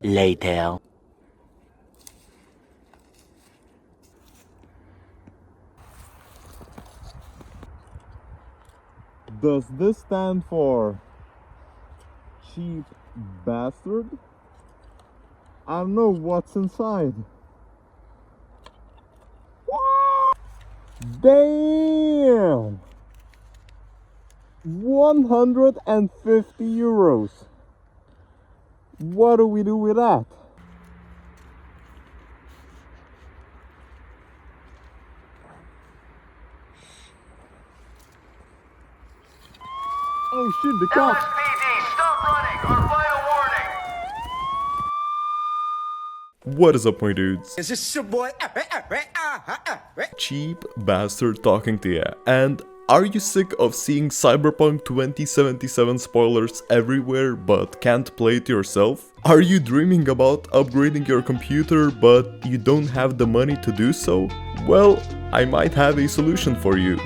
Later. Does this stand for cheap bastard? I don't know what's inside. Damn! 150 euros. What do we do with that? Oh shit, the cops! LSPD, stop running! Our final warning! What is up, my dudes? Is this your boy? Cheap bastard talking to ya. And are you sick of seeing Cyberpunk 2077 spoilers everywhere but can't play it yourself? Are you dreaming about upgrading your computer but you don't have the money to do so? Well, I might have a solution for you.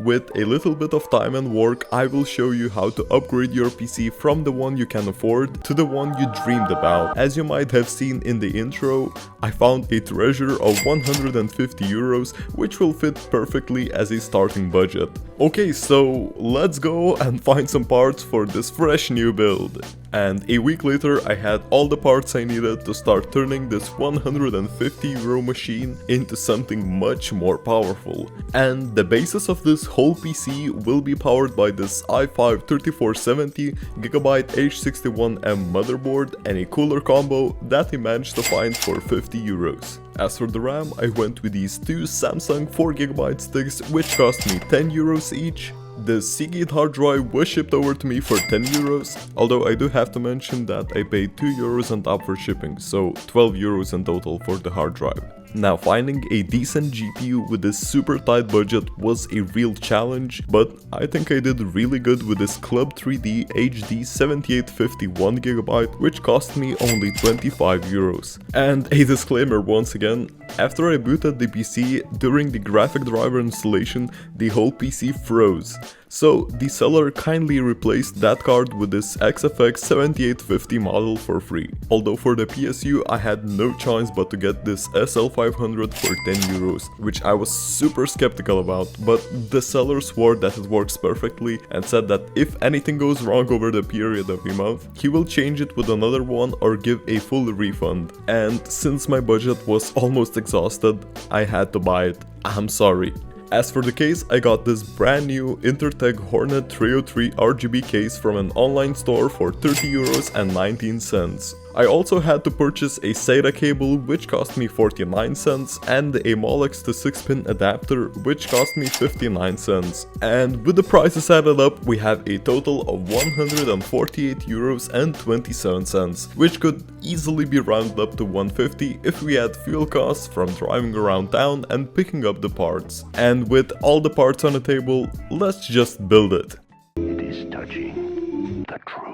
With a little bit of time and work, I will show you how to upgrade your PC from the one you can afford to the one you dreamed about. As you might have seen in the intro, I found a treasure of 150 euros, which will fit perfectly as a starting budget. Okay, so let's go and find some parts for this fresh new build. And a week later I had all the parts I needed to start turning this 150 euro machine into something much more powerful. And the basis of this whole PC will be powered by this i5 3470 GB H61M motherboard and a cooler combo that I managed to find for 50 euros. As for the RAM, I went with these two Samsung 4GB sticks which cost me 10 euros each. The Seagate hard drive was shipped over to me for 10 euros, although I do have to mention that I paid 2 euros on top for shipping, so 12 euros in total for the hard drive. Now, finding a decent GPU with this super tight budget was a real challenge, but I think I did really good with this Club 3D HD 7850 1GB, which cost me only 25 euros. And a disclaimer once again, after I booted the PC, during the graphic driver installation, the whole PC froze. So the seller kindly replaced that card with this XFX 7850 model for free. Although for the PSU I had no choice but to get this SL500 for 10 euros, which I was super skeptical about, but the seller swore that it works perfectly and said that if anything goes wrong over the period of a month, he will change it with another one or give a full refund. And since my budget was almost exhausted, I had to buy it. I'm sorry. As for the case, I got this brand new Intertech Hornet 303 RGB case from an online store for 30 euros and 19 cents. I also had to purchase a SATA cable which cost me 49 cents and a Molex to 6-pin adapter which cost me 59 cents. And with the prices added up, we have a total of 148 euros and 27 cents, which could easily be rounded up to 150 if we add fuel costs from driving around town and picking up the parts. And with all the parts on the table, let's just build it. It is touching the truth.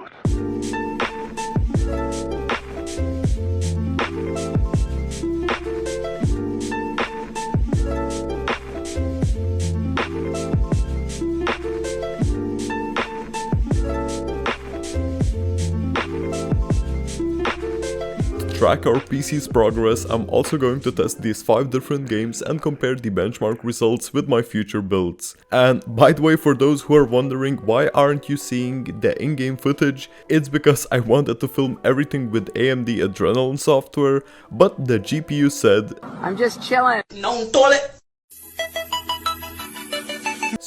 To track our PC's progress, I'm also going to test these 5 different games and compare the benchmark results with my future builds. And by the way, for those who are wondering why aren't you seeing the in-game footage, it's because I wanted to film everything with AMD Adrenalin software, but the GPU said, I'm just chilling. No toilet.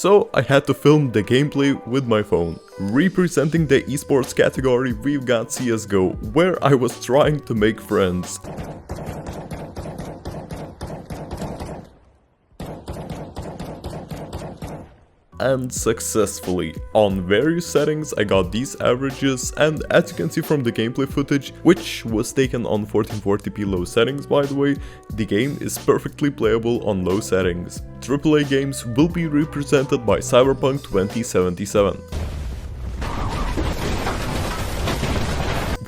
so I had to film the gameplay with my phone. Representing the esports category, we've got CSGO, where I was trying to make friends. And successfully. On various settings I got these averages, and as you can see from the gameplay footage, which was taken on 1440p low settings by the way, the game is perfectly playable on low settings. AAA games will be represented by Cyberpunk 2077.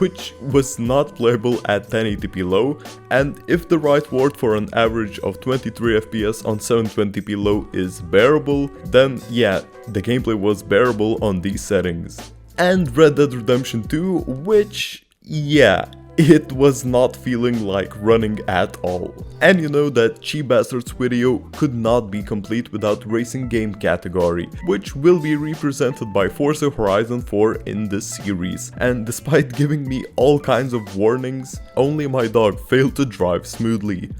which was not playable at 1080p low, and if the right word for an average of 23 FPS on 720p low is bearable, then yeah, the gameplay was bearable on these settings. And Red Dead Redemption 2, which, yeah, it was not feeling like running at all. And you know that Cheap Bastards video could not be complete without racing game category, which will be represented by Forza Horizon 4 in this series. And despite giving me all kinds of warnings, only my dog failed to drive smoothly.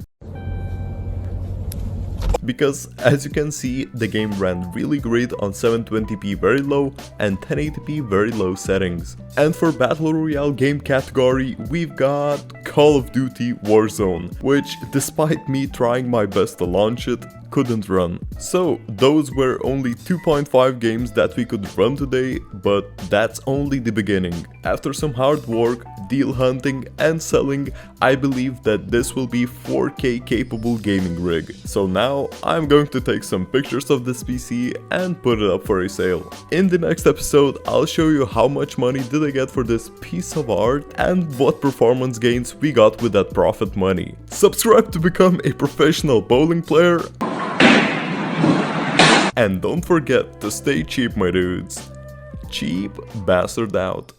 Because as you can see, the game ran really great on 720p very low and 1080p very low settings. And for Battle Royale game category, we've got Call of Duty Warzone, which despite me trying my best to launch it, couldn't run. So those were only 2.5 games that we could run today, but that's only the beginning. After some hard work, deal hunting and selling, I believe that this will be 4K capable gaming rig. So now I'm going to take some pictures of this PC and put it up for a sale. In the next episode, I'll show you how much money did I get for this piece of art and what performance gains we got with that profit money. Subscribe to become a professional bowling player. And don't forget to stay cheap, my dudes. Cheap Bastard out.